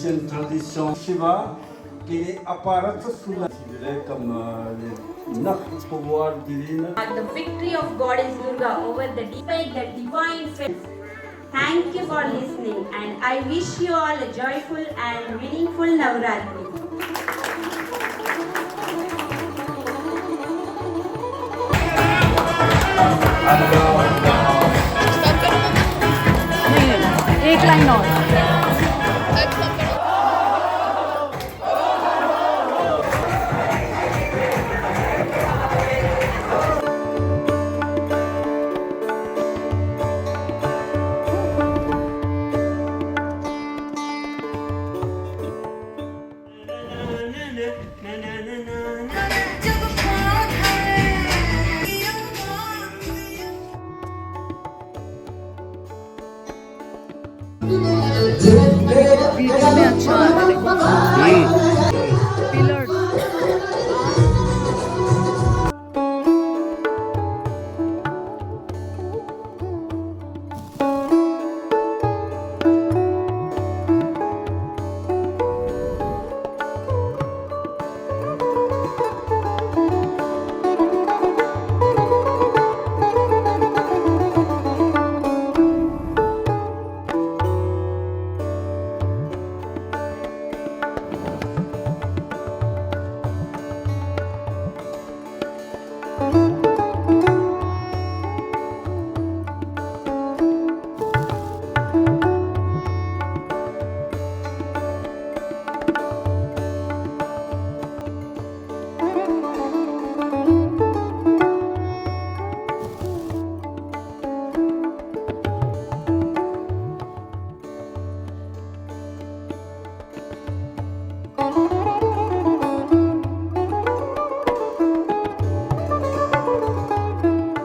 ancienne tradition Shiva qui apparaît souvent comme notre pouvoir divin. The victory of Goddess Durga over the divine faith. Thank you for listening, and I wish you all a joyful and meaningful Navratri. एक line और